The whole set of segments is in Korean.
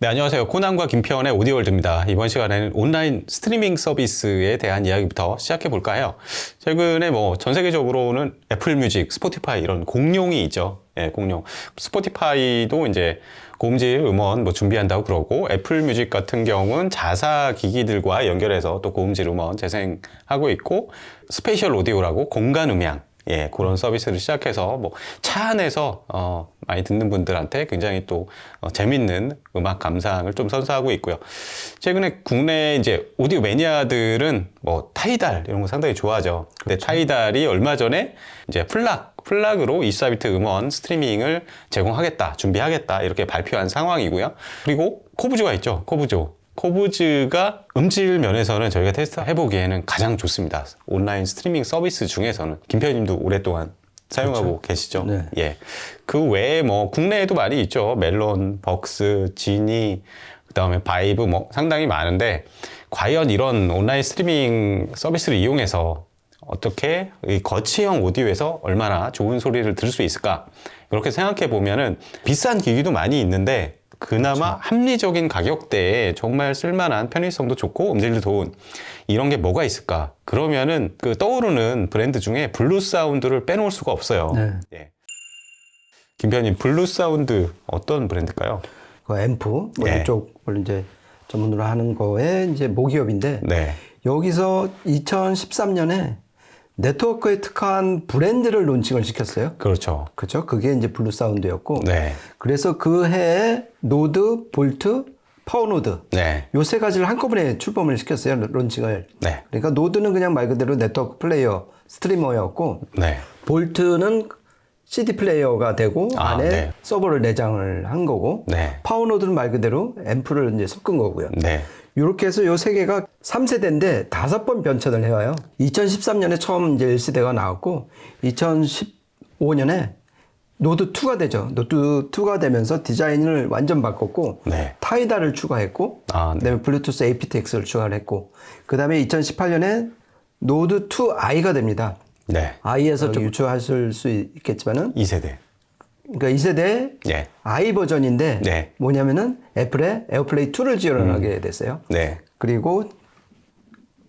네, 안녕하세요. 코난과 김평원의 오디오월드입니다. 이번 시간에는 온라인 스트리밍 서비스에 대한 이야기부터 시작해 볼까 해요. 최근에 전 세계적으로는 애플 뮤직, 스포티파이 이런 공룡이 있죠. 예, 공룡. 스포티파이도 이제 고음질 음원 준비한다고 그러고, 애플 뮤직 같은 경우는 자사 기기들과 연결해서 또 고음질 음원 재생하고 있고, 스페이셜 오디오라고 공간 음향, 예, 그런 서비스를 시작해서 차 안에서 많이 듣는 분들한테 굉장히 또 재밌는 음악 감상을 좀 선사하고 있고요. 최근에 국내 이제 오디오 매니아들은 타이달 이런 거 상당히 좋아하죠. 근데 그렇죠. 타이달이 얼마 전에 이제 플락으로 24비트 음원 스트리밍을 제공하겠다, 준비하겠다 이렇게 발표한 상황이고요. 그리고 코브즈가 있죠. 코브즈가 음질 면에서는 저희가 테스트 해보기에는 가장 좋습니다. 온라인 스트리밍 서비스 중에서는. 김편님도 오랫동안 사용하고 그렇죠. 계시죠? 네. 예. 그 외에 국내에도 많이 있죠. 멜론, 벅스, 지니, 그 다음에 바이브 상당히 많은데, 과연 이런 온라인 스트리밍 서비스를 이용해서 어떻게 이 거치형 오디오에서 얼마나 좋은 소리를 들을 수 있을까? 그렇게 생각해 보면은 비싼 기기도 많이 있는데, 그나마 그렇죠. 합리적인 가격대에 정말 쓸만한 편의성도 좋고 음질도 좋은 이런 게 뭐가 있을까? 그러면은 그 떠오르는 브랜드 중에 블루 사운드를 빼놓을 수가 없어요. 네. 예. 김편님, 블루 사운드 어떤 브랜드일까요? 그 앰프 예. 이쪽을 이제 전문으로 하는 거에 이제 모기업인데 네. 여기서 2013년에 네트워크에 특화한 브랜드를 론칭을 시켰어요. 그렇죠. 그죠? 그게 이제 블루 사운드였고. 네. 그래서 그 해에 노드, 볼트, 파워노드 네. 요 세 가지를 한꺼번에 출범을 시켰어요. 론칭을. 네. 그러니까 노드는 그냥 말 그대로 네트워크 플레이어, 스트리머였고 네. 볼트는 CD 플레이어가 되고 안에 네. 서버를 내장을 한 거고 네. 파워노드는 말 그대로 앰프를 이제 섞은 거고요. 네. 이렇게 해서 요 세 개가 3세대인데 5번 변천을 해와요. 2013년에 처음 이제 1세대가 나왔고 2015년에 노드 2가 되죠. 노드 2가 되면서 디자인을 완전 바꿨고 네. 타이다를 추가했고 네. 그다음에 블루투스 aptX를 추가를 했고 그다음에 2018년에 노드 2i가 됩니다. 네. i에서 좀 유추하실 수 있겠지만은 2세대. 그러니까 2세대 네. i 버전인데 네. 뭐냐면은 애플의 에어플레이 2를 지원하게 됐어요. 네. 그리고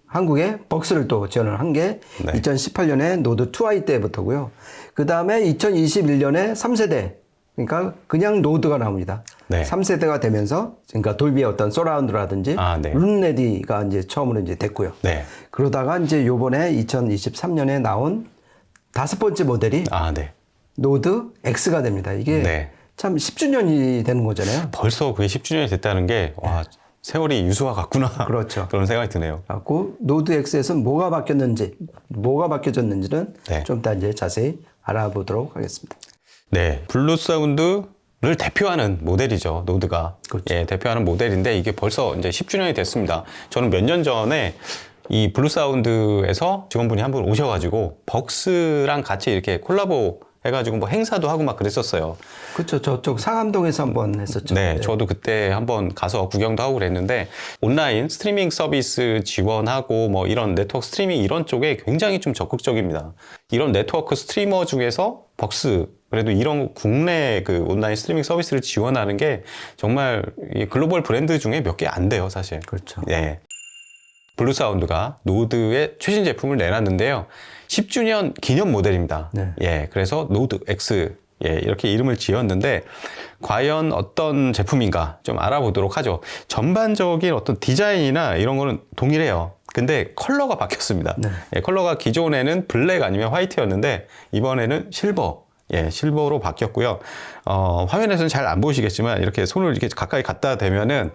한국에 벅스를 또 지원을 한 게 네. 2018년에 노드 2i 때부터고요. 그 다음에 2021년에 3세대 그러니까 그냥 노드가 나옵니다. 네. 3세대가 되면서 그러니까 돌비의 어떤 서라운드라든지 네. 룬레디가 이제 처음으로 이제 됐고요. 네. 그러다가 이제 요번에 2023년에 나온 5번째 모델이 네. 노드 X가 됩니다. 이게 네. 참 10주년이 되는 거잖아요. 벌써 그게 10주년이 됐다는 게, 와, 세월이 유수와 같구나. 그렇죠. 그런 생각이 드네요. 갖고 노드 X에서 뭐가 바뀌었는지, 뭐가 바뀌어졌는지는 네. 좀 이따 이제 자세히 알아보도록 하겠습니다. 네. 블루 사운드를 대표하는 모델이죠. 노드가. 그렇죠. 예, 대표하는 모델인데 이게 벌써 이제 10주년이 됐습니다. 저는 몇 년 전에 이 블루 사운드에서 직원분이 한 분 오셔가지고 벅스랑 같이 이렇게 콜라보 해가지고 행사도 하고 막 그랬었어요. 그렇죠. 저쪽 상암동에서 한번 했었죠. 네, 저도 그때 한번 가서 구경도 하고 그랬는데 온라인 스트리밍 서비스 지원하고 이런 네트워크 스트리밍 이런 쪽에 굉장히 좀 적극적입니다. 이런 네트워크 스트리머 중에서 벅스 그래도 이런 국내 그 온라인 스트리밍 서비스를 지원하는 게 정말 이 글로벌 브랜드 중에 몇 개 안 돼요, 사실. 그렇죠. 네. 블루 사운드가 노드의 최신 제품을 내놨는데요. 10주년 기념 모델입니다. 네. 예, 그래서 노드 X 예, 이렇게 이름을 지었는데 과연 어떤 제품인가 좀 알아보도록 하죠. 전반적인 어떤 디자인이나 이런 거는 동일해요. 근데 컬러가 바뀌었습니다. 네. 예, 컬러가 기존에는 블랙 아니면 화이트였는데 이번에는 실버. 예, 실버로 바뀌었고요. 화면에서는 잘 안 보이시겠지만 이렇게 손을 이렇게 가까이 갖다 대면은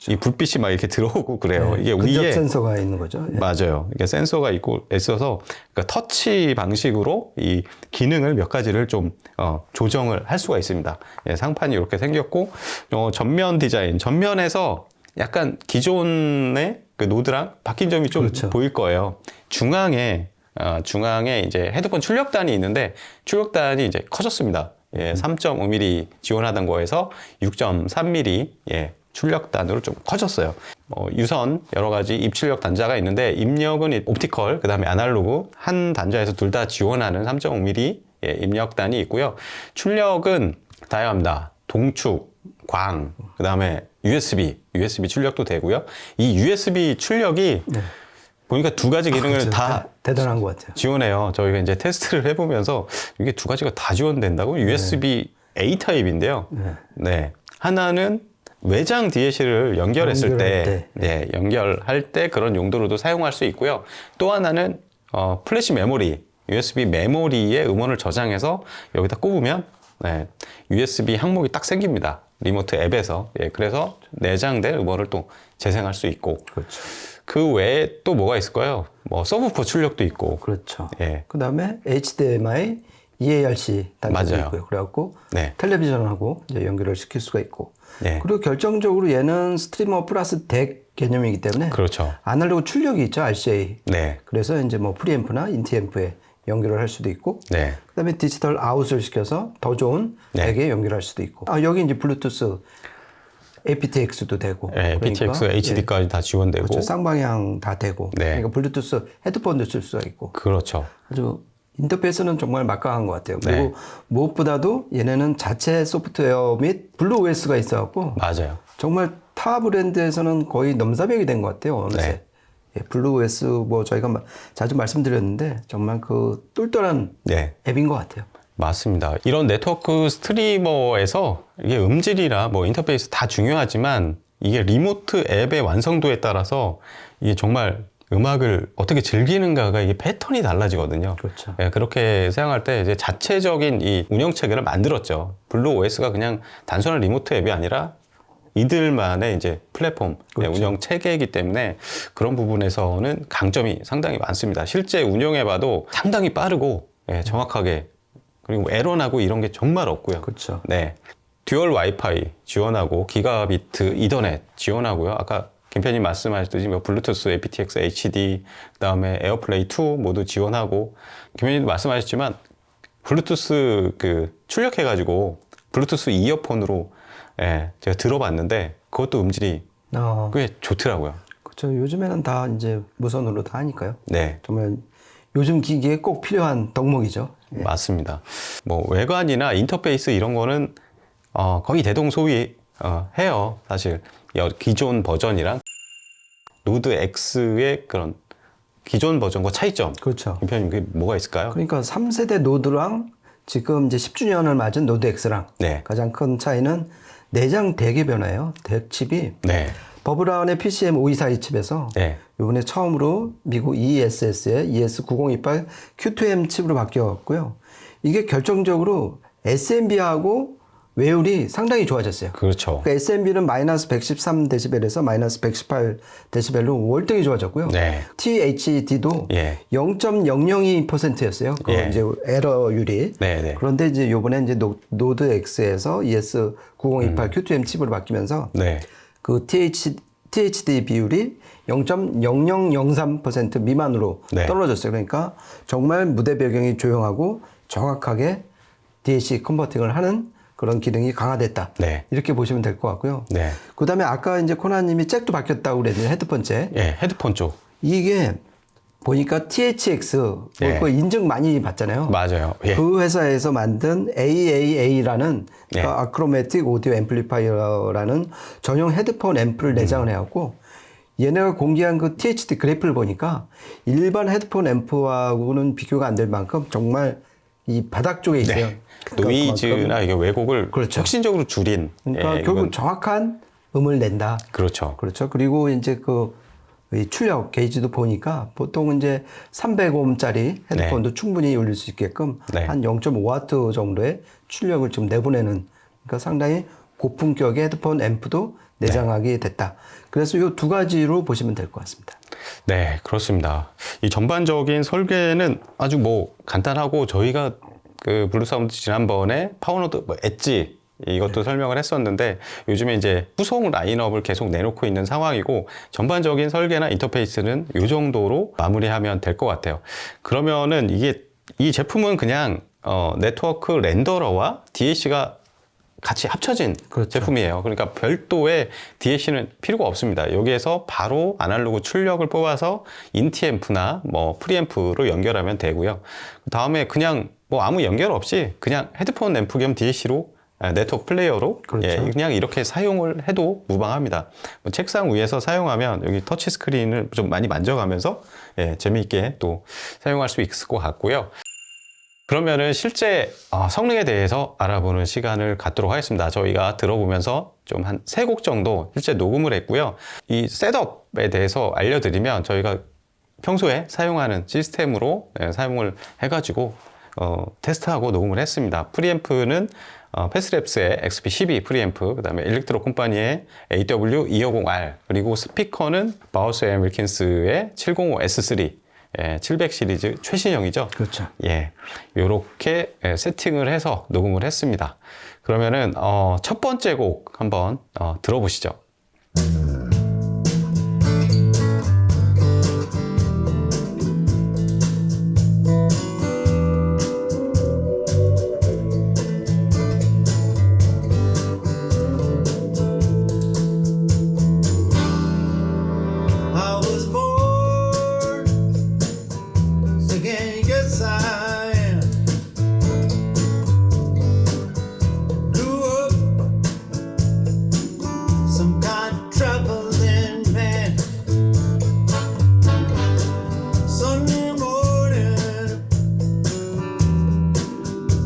이 불빛이 막 이렇게 들어오고 그래요. 네, 이게 근접 위에 센서가 있는 거죠. 예. 맞아요. 이게 센서가 있어서 그러니까 터치 방식으로 이 기능을 몇 가지를 좀 조정을 할 수가 있습니다. 예, 상판이 이렇게 생겼고 전면 디자인 전면에서 약간 기존의 그 노드랑 바뀐 점이 좀 그렇죠. 보일 거예요. 중앙에 이제 헤드폰 출력단이 있는데 출력단이 이제 커졌습니다. 예, 3.5mm 지원하던 거에서 6.3mm 예. 출력단으로 좀 커졌어요. 유선 여러 가지 입출력 단자가 있는데 입력은 옵티컬, 그 다음에 아날로그 한 단자에서 둘 다 지원하는 3.5mm 예, 입력단이 있고요. 출력은 다양합니다. 동축, 광, 그 다음에 USB 출력도 되고요. 이 USB 출력이 보니까 두 가지 기능을 그렇죠. 다 대단한 것 같아요. 지원해요. 저희가 이제 테스트를 해보면서 이게 두 가지가 다 지원된다고? USB A 타입인데요. 네. 하나는 외장 DLC를 연결했을 때, 네, 연결할 때 그런 용도로도 사용할 수 있고요. 또 하나는 플래시 메모리, USB 메모리에 음원을 저장해서 여기다 꼽으면 네, USB 항목이 딱 생깁니다. 리모트 앱에서. 예, 그래서 내장된 음원을 또 재생할 수 있고. 그렇죠. 그 외에 또 뭐가 있을까요? 뭐 서브우퍼 출력도 있고. 그렇죠. 예. 그 다음에 HDMI, EARC 단자도 맞아요. 있고요. 그래갖고 네. 텔레비전하고 이제 연결을 시킬 수가 있고. 네. 그리고 결정적으로 얘는 스트리머 플러스 덱 개념이기 때문에 그렇죠. 아날로그 출력이 있죠, RCA. 네. 그래서 이제 뭐 프리앰프나 인티앰프에 연결을 할 수도 있고. 네. 그다음에 디지털 아웃을 시켜서 더 좋은 네. 덱에 연결할 수도 있고. 여기 이제 블루투스 aptX도 되고. 네, aptX, HD까지 다 지원되고. 그렇죠. 쌍방향 다 되고. 네. 그러니까 블루투스 헤드폰도 쓸 수가 있고. 그렇죠. 아주 인터페이스는 정말 막강한 것 같아요. 그리고 무엇보다도 얘네는 자체 소프트웨어 및 블루 OS가 있어갖고 맞아요. 정말 타 브랜드에서는 거의 넘사벽이 된 것 같아요. 어느새. 네. 예, 블루 OS 뭐 저희가 자주 말씀드렸는데 정말 그 똘똘한 네. 앱인 것 같아요. 맞습니다. 이런 네트워크 스트리머에서 이게 음질이나 뭐 인터페이스 다 중요하지만 이게 리모트 앱의 완성도에 따라서 이게 정말 음악을 어떻게 즐기는가가 이게 패턴이 달라지거든요. 그렇죠. 예, 그렇게 생각할 때 이제 자체적인 이 운영 체계를 만들었죠. 블루 OS가 그냥 단순한 리모트 앱이 아니라 이들만의 이제 플랫폼 그렇죠. 운영 체계이기 때문에 그런 부분에서는 강점이 상당히 많습니다. 실제 운영해봐도 상당히 빠르고 예, 정확하게 그리고 에러나고 이런 게 정말 없고요. 그렇죠. 네, 듀얼 와이파이 지원하고 기가비트 이더넷 지원하고요. 아까 김편님 말씀하셨듯이 뭐 블루투스, aptX, HD, 그다음에 에어플레이 2 모두 지원하고 김편님도 말씀하셨지만 블루투스 그 출력해가지고 블루투스 이어폰으로 예, 제가 들어봤는데 그것도 음질이 꽤 좋더라고요. 그렇죠. 요즘에는 다 이제 무선으로 다 하니까요. 네. 정말 요즘 기기에 꼭 필요한 덕목이죠. 예. 맞습니다. 뭐 외관이나 인터페이스 이런 거는 거의 대동소이해요. 사실 기존 버전이랑 노드 X의 그런 기존 버전과 차이점. 그렇죠. 김편님 그게 뭐가 있을까요? 그러니까 3세대 노드랑 지금 이제 10주년을 맞은 노드 X랑 네. 가장 큰 차이는 내장 덱의 변화예요. 덱 칩이 네. 버브라운의 PCM5242 칩에서 네. 이번에 처음으로 미국 ESS의 ES9028 Q2M 칩으로 바뀌었고요. 이게 결정적으로 SMB하고 외율이 상당히 좋아졌어요. 그렇죠. 그러니까 SMB는 마이너스 113dB에서 마이너스 118dB로 월등히 좋아졌고요. 네. THD도 예. 0.002%였어요. 그 예. 이제 에러율이. 네, 네. 그런데 이제 요번에 이제 노드 X에서 ES9028 Q2M 칩으로 바뀌면서 네. 그 THD 비율이 0.0003% 미만으로 네. 떨어졌어요. 그러니까 정말 무대 배경이 조용하고 정확하게 DAC 컨버팅을 하는 그런 기능이 강화됐다. 네. 이렇게 보시면 될 것 같고요. 네. 그 다음에 아까 이제 코나님이 잭도 바뀌었다고 그랬는데 헤드폰 잭. 예, 헤드폰 쪽. 이게 보니까 THX 예. 그거 인증 많이 받잖아요. 맞아요. 예. 그 회사에서 만든 AAA라는 예. 그 아크로매틱 오디오 앰플리파이어라는 전용 헤드폰 앰프를 내장을 해갖고 얘네가 공개한 그 THD 그래프를 보니까 일반 헤드폰 앰프하고는 비교가 안 될 만큼 정말 이 바닥 쪽에 있어요. 네. 노이즈나 이게 왜곡을 그렇죠. 혁신적으로 줄인. 그러니까 예, 결국 이건- 정확한 음을 낸다. 그렇죠. 그렇죠. 그리고 이제 이 출력 게이지도 보니까 보통 이제 300ohm짜리 헤드폰도 충분히 올릴 수 있게끔 네. 한 0.5W 정도의 출력을 지금 내보내는 그러니까 상당히 고품격의 헤드폰 앰프도 내장하게 됐다. 그래서 이 두 가지로 보시면 될 것 같습니다. 네, 그렇습니다. 이 전반적인 설계는 아주 뭐 간단하고 저희가 그 블루사운드 지난번에 파워노드 엣지 이것도 설명을 했었는데 요즘에 이제 후속 라인업을 계속 내놓고 있는 상황이고 전반적인 설계나 인터페이스는 이 정도로 마무리하면 될 것 같아요. 그러면은 이 제품은 그냥 네트워크 렌더러와 DAC가 같이 합쳐진 그렇죠. 제품이에요. 그러니까 별도의 DAC는 필요가 없습니다. 여기에서 바로 아날로그 출력을 뽑아서 인티앰프나 뭐 프리앰프로 연결하면 되고요. 그 다음에 그냥 뭐 아무 연결 없이 그냥 헤드폰 앰프 겸 DAC로 네트워크 플레이어로 그렇죠. 예, 그냥 이렇게 사용을 해도 무방합니다. 뭐 책상 위에서 사용하면 여기 터치 스크린을 좀 많이 만져가면서 예, 재미있게 또 사용할 수 있을 것 같고요. 그러면은 실제 성능에 대해서 알아보는 시간을 갖도록 하겠습니다. 저희가 들어보면서 좀 한 3곡 정도 실제 녹음을 했고요. 이 셋업에 대해서 알려드리면 저희가 평소에 사용하는 시스템으로 사용을 해가지고 테스트하고 녹음을 했습니다. 프리앰프는 패스랩스의 XP12 프리앰프, 그 다음에 일렉트로 콤파니의 AW250R, 그리고 스피커는 바우스 앤 윌킨스의 705S3 700 시리즈 최신형이죠. 그렇죠. 예, 요렇게 세팅을 해서 녹음을 했습니다. 그러면은 첫 번째 곡 한번 들어보시죠. I was born singing, yes I am. Grew up some kind of traveling man. Sunday morning,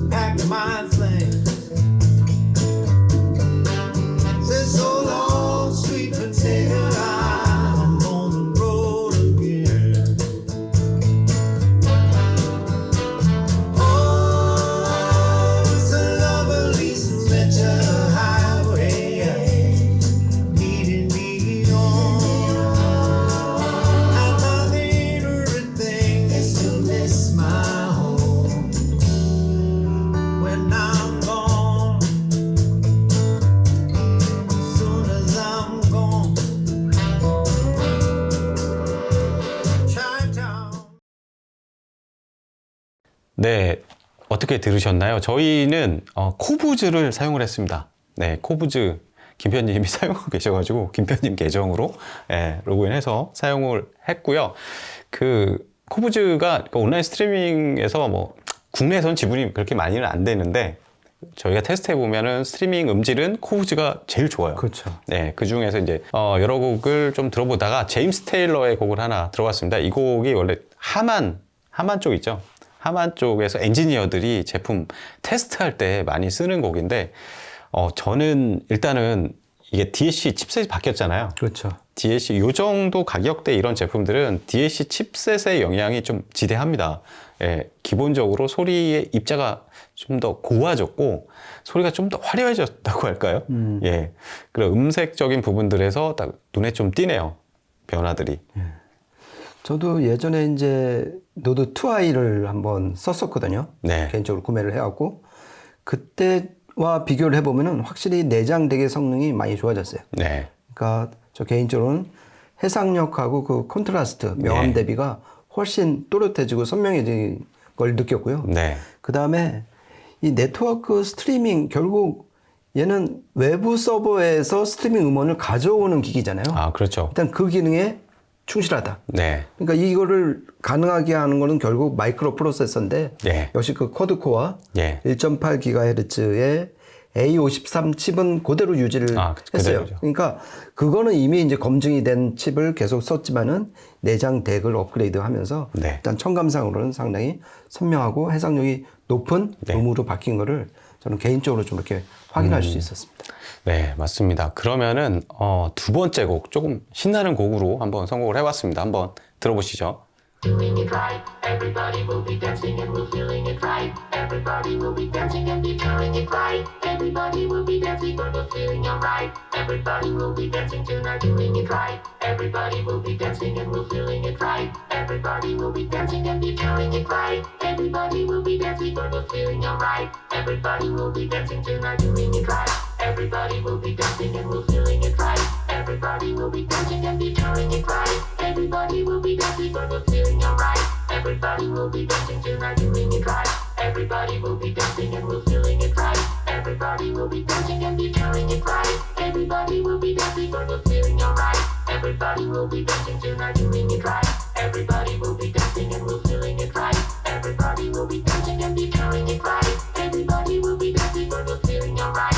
packed my things. Said so long, sweet potato. I'm on the road again. Oh, it's a lovely adventure highway leading me on. And my favorite thing is to miss my home when I'm gone. As soon as I'm gone, Chi-town. 네, 어떻게 들으셨나요? 저희는 코브즈를 사용을 했습니다. 네, 코브즈 김편님이 사용하고 계셔가지고 김편님 계정으로 로그인해서 사용을 했고요. 그 코브즈가 온라인 스트리밍에서 뭐 국내에선 지분이 그렇게 많이는 안 되는데 저희가 테스트해 보면은 스트리밍 음질은 코브즈가 제일 좋아요. 그렇죠. 네, 그 중에서 이제 여러 곡을 좀 들어보다가 제임스 테일러의 곡을 하나 들어봤습니다. 이 곡이 원래 하만 쪽 있죠. 하만 쪽에서 엔지니어들이 제품 테스트할 때 많이 쓰는 곡인데 저는 일단은 이게 DSC 칩셋이 바뀌었잖아요. 그렇죠. DSC 요 정도 가격대 이런 제품들은 DSC 칩셋의 영향이 좀 지대합니다. 예, 기본적으로 소리의 입자가 좀 더 고와졌고 소리가 좀 더 화려해졌다고 할까요? 예, 그런 음색적인 부분들에서 딱 눈에 좀 띄네요. 변화들이. 저도 예전에 이제 노드 2i를 한번 썼었거든요. 네. 개인적으로 구매를 해갖고 그때와 비교를 해보면은 확실히 내장 대개 성능이 많이 좋아졌어요. 네. 그러니까 저 개인적으로는 해상력하고 그 콘트라스트 명암 네. 대비가 훨씬 또렷해지고 선명해진 걸 느꼈고요. 네. 그 다음에 이 네트워크 스트리밍 결국 얘는 외부 서버에서 스트리밍 음원을 가져오는 기기잖아요. 아, 그렇죠. 일단 그 기능에 충실하다. 네. 그러니까 이거를 가능하게 하는 거는 결국 마이크로 프로세서인데 예. 역시 그 쿼드코어 예. 1.8GHz의 A53 칩은 그대로 유지를 아, 했어요. 그대로죠. 그러니까 그거는 이미 이제 검증이 된 칩을 계속 썼지만은 내장 덱을 업그레이드하면서 네. 일단 청감상으로는 상당히 선명하고 해상력이 높은 네. 음으로 바뀐 거를 저는 개인적으로 좀 이렇게 확인할 수 있었습니다. 네, 맞습니다. 그러면은 두 번째 곡 조금 신나는 곡으로 한번 선곡을 해봤습니다. 한번 들어보시죠. Doing it right, everybody will be dancing and we're feeling it right. Everybody will be dancing and be doing it right. Everybody will be dancing but we're feeling alright. Everybody will be dancing tonight, doing it right. Everybody will be dancing and we're feeling it right. Everybody will be dancing and be doing it right. Everybody will be dancing but we're feeling alright. Everybody will be dancing tonight, doing it right. Everybody will be dancing and we're feeling it right. Everybody will be dancing and be doing it right. Everybody will be dancing but we're feeling alright. Everybody will be dancing tonight, doing it right. Everybody will be dancing and we're feeling it right. Everybody will be dancing and be doing it right. Everybody will be dancing but we're feeling alright. Everybody will be dancing tonight, doing it right. Everybody will be dancing and we're feeling it right. Everybody will be dancing and be doing it right. Everybody will be dancing but we're feeling alright.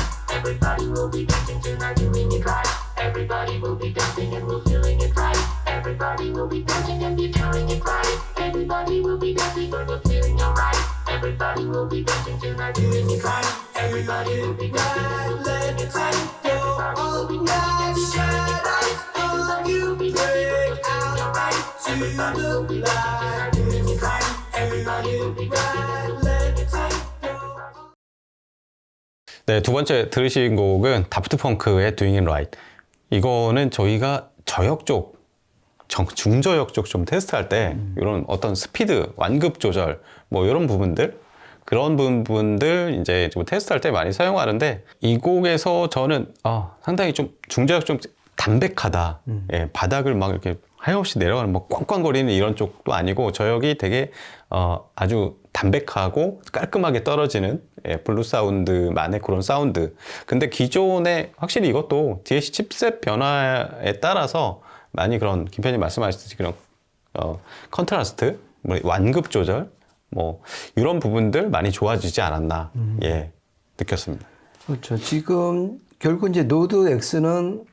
will be dancing tonight, doing it right. Everybody will be dancing and we're feeling it right. Everybody will be dancing and you're doing it right. Everybody will be dancing and we're feeling alright. Everybody will be dancing tonight, doing it right. Everybody will be dancing and we're feeling it right. Everybody will be dancing and you're doing it right. Everybody will be dancing and we're feeling alright. Everybody will be dancing and doing it right. Everybody will be dancing and we're feeling it right. 네, 두 번째 들으신 곡은 다프트 펑크의 Doing It Right. 이거는 저희가 저역 쪽, 중저역 쪽 좀 테스트할 때 이런 어떤 스피드, 완급 조절 뭐 이런 부분들 그런 부분들 이제 좀 테스트할 때 많이 사용하는데 이 곡에서 저는 상당히 좀 중저역 좀 담백하다. 예, 바닥을 막 이렇게 하염없이 내려가는 뭐 꽝꽝거리는 이런 쪽도 아니고 저역이 되게 아주 담백하고 깔끔하게 떨어지는 블루 사운드만의 그런 사운드. 근데 기존에 확실히 이것도 DAC 칩셋 변화에 따라서 많이 그런 김편님 말씀하셨듯이 그런 컨트라스트, 뭐 완급 조절, 뭐 이런 부분들 많이 좋아지지 않았나 예 느꼈습니다. 그렇죠. 지금 결국 이제 노드 X는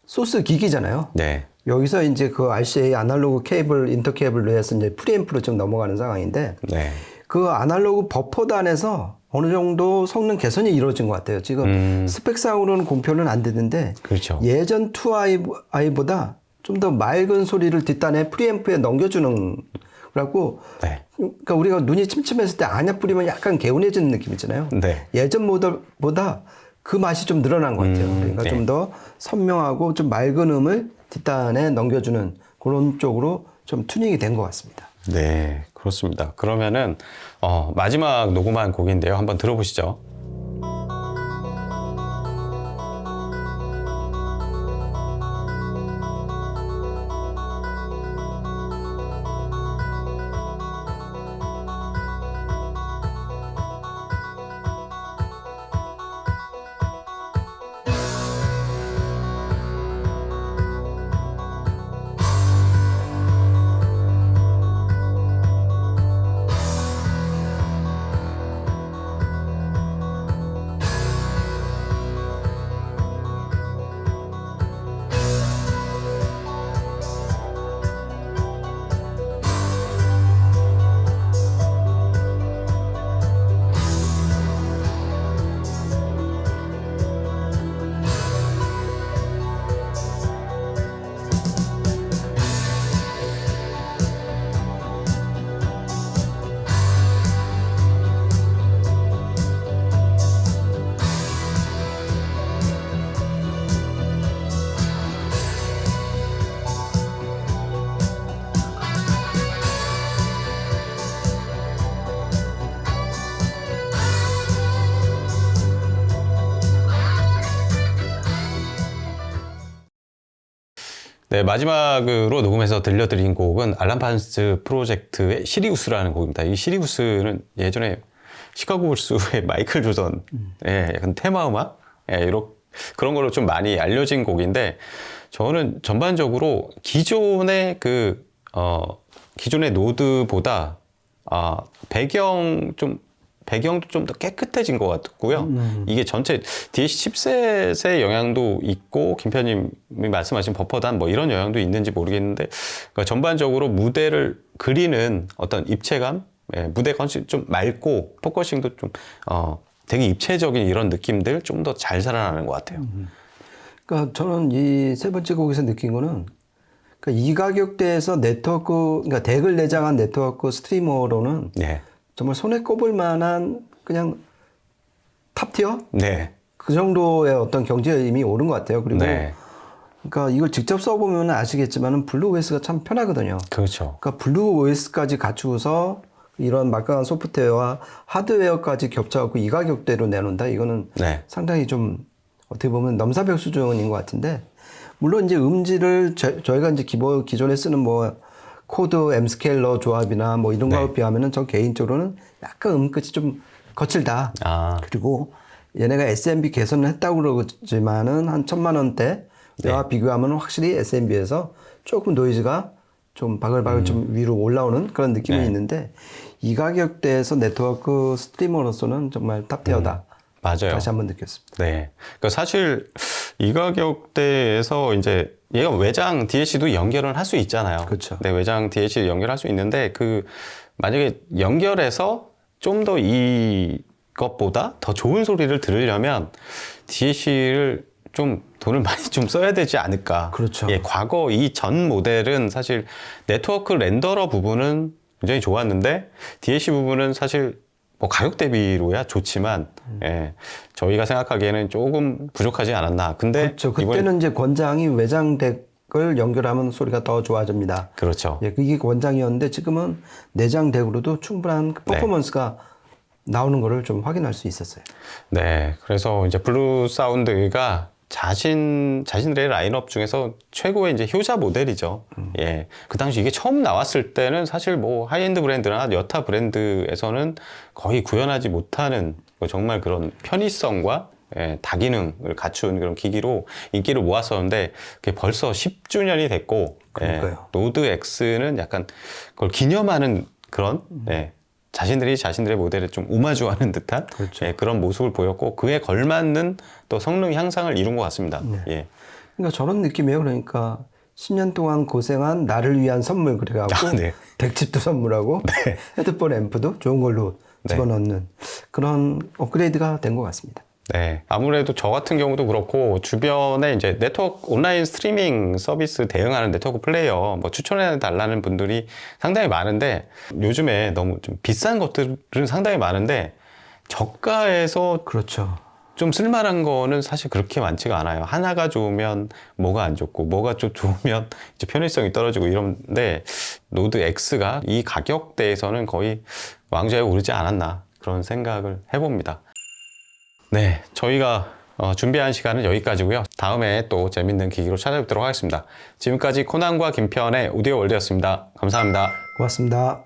소스 기기잖아요. 네, 여기서 이제 그 RCA 아날로그 케이블, 인터 케이블로 해서 이제 프리앰프로 좀 넘어가는 상황인데 네, 그 아날로그 버퍼단에서 어느 정도 성능 개선이 이루어진 것 같아요. 지금 스펙상으로는 공표는 안 되는데 그렇죠. 예전 2i보다 좀 더 맑은 소리를 뒷단에 프리앰프에 넘겨주는 거라고. 네, 그러니까 우리가 눈이 침침했을 때 안약 뿌리면 약간 개운해지는 느낌 있잖아요. 네. 예전 모델보다 그 맛이 좀 늘어난 것 같아요. 그러니까 네. 좀 더 선명하고 좀 맑은 음을 뒷단에 넘겨주는 그런 쪽으로 좀 튜닝이 된 것 같습니다. 네, 그렇습니다. 그러면은 마지막 녹음한 곡인데요. 한번 들어보시죠. 네, 마지막으로 녹음해서 들려드린 곡은 알란 판스 프로젝트의 시리우스라는 곡입니다. 이 시리우스는 예전에 시카고 불스의 마이클 조던의 약간 테마 음악? 그런 걸로 좀 많이 알려진 곡인데, 저는 전반적으로 기존의 기존의 노드보다, 배경도 좀 더 깨끗해진 것 같고요. 이게 전체 DAC 칩셋의 영향도 있고, 김편님이 말씀하신 버퍼단 뭐 이런 영향도 있는지 모르겠는데, 그러니까 전반적으로 무대를 그리는 어떤 입체감, 무대 컨셉 좀 맑고, 포커싱도 좀, 되게 입체적인 이런 느낌들 좀 더 잘 살아나는 것 같아요. 그러니까 저는 이 세 번째 곡에서 느낀 거는, 그러니까 이 가격대에서 네트워크, 그러니까 덱을 내장한 네트워크 스트리머로는 네. 정말 손에 꼽을 만한 그냥 탑티어? 네. 그 정도의 어떤 경제에 이미 오른 것 같아요. 그리고 네. 그러니까 이걸 직접 써보면 아시겠지만 블루 OS가 참 편하거든요. 그렇죠. 그러니까 블루 OS까지 갖추고서 이런 막강한 소프트웨어와 하드웨어까지 겹쳐갖고 이 가격대로 내놓는다. 이거는 네. 상당히 좀 어떻게 보면 넘사벽 수준인 것 같은데, 물론 이제 음질을 저희가 이제 기존에 쓰는 뭐 코드 M스케일러 조합이나 뭐 이런 거에 비하면은 저 개인적으로는 약간 음끝이 좀 거칠다. 그리고 얘네가 SMB 개선을 했다고 그러지만은 한 1,000,000원대와 비교하면 확실히 SMB에서 조금 노이즈가 좀 바글바글 좀 위로 올라오는 그런 느낌이 있는데, 이 가격대에서 네트워크 스트리머로서는 정말 탑티어다. 맞아요. 다시 한번 느꼈습니다. 네. 그러니까 사실 이 가격대에서 이제 얘가 외장 DLC도 연결을 할 수 있잖아요. 그렇죠. 네, 외장 DLC 연결할 수 있는데 만약에 연결해서 좀 더 이것보다 더 좋은 소리를 들으려면 DLC를 좀 돈을 많이 좀 써야 되지 않을까. 그렇죠. 예, 과거 이 전 모델은 사실 네트워크 렌더러 부분은 굉장히 좋았는데 DLC 부분은 사실 뭐 가격 대비로야 좋지만 예, 저희가 생각하기에는 조금 부족하지 않았나. 근데 그렇죠. 그때는 이제 권장이 외장 덱을 연결하면 소리가 더 좋아집니다. 그렇죠. 예, 그게 권장이었는데 지금은 내장 덱으로도 충분한 그 퍼포먼스가 나오는 거를 좀 확인할 수 있었어요. 네, 그래서 이제 블루 사운드가 자신들의 라인업 중에서 최고의 이제 효자 모델이죠. 예. 그 당시 이게 처음 나왔을 때는 사실 뭐 하이엔드 브랜드나 여타 브랜드에서는 거의 구현하지 못하는 정말 그런 편의성과 예, 다기능을 갖춘 그런 기기로 인기를 모았었는데 그게 벌써 10주년이 됐고, 예, 그러니까요. 노드 X는 약간 그걸 기념하는 그런, 예, 자신들의 모델에 좀 오마주하는 듯한 그렇죠. 예, 그런 모습을 보였고 그에 걸맞는 또 성능 향상을 이룬 것 같습니다. 예. 그러니까 저런 느낌이에요. 그러니까 10년 동안 고생한 나를 위한 선물 그래갖고 아, 네. 덱칩도 선물하고 헤드폰 앰프도 좋은 걸로 집어넣는 그런 업그레이드가 된 것 같습니다. 네. 아무래도 저 같은 경우도 그렇고 주변에 이제 네트워크 온라인 스트리밍 서비스 대응하는 네트워크 플레이어 뭐 추천해 달라는 분들이 상당히 많은데 요즘에 너무 좀 비싼 것들은 상당히 많은데 저가에서 그렇죠. 좀 쓸만한 거는 사실 그렇게 많지가 않아요. 하나가 좋으면 뭐가 안 좋고 뭐가 좀 좋으면 이제 편의성이 떨어지고 이런데 노드 X가 이 가격대에서는 거의 왕좌에 오르지 않았나 그런 생각을 해봅니다. 네, 저희가 준비한 시간은 여기까지고요. 다음에 또 재밌는 기기로 찾아뵙도록 하겠습니다. 지금까지 코난과 김편의 오디오 월드였습니다. 감사합니다. 고맙습니다.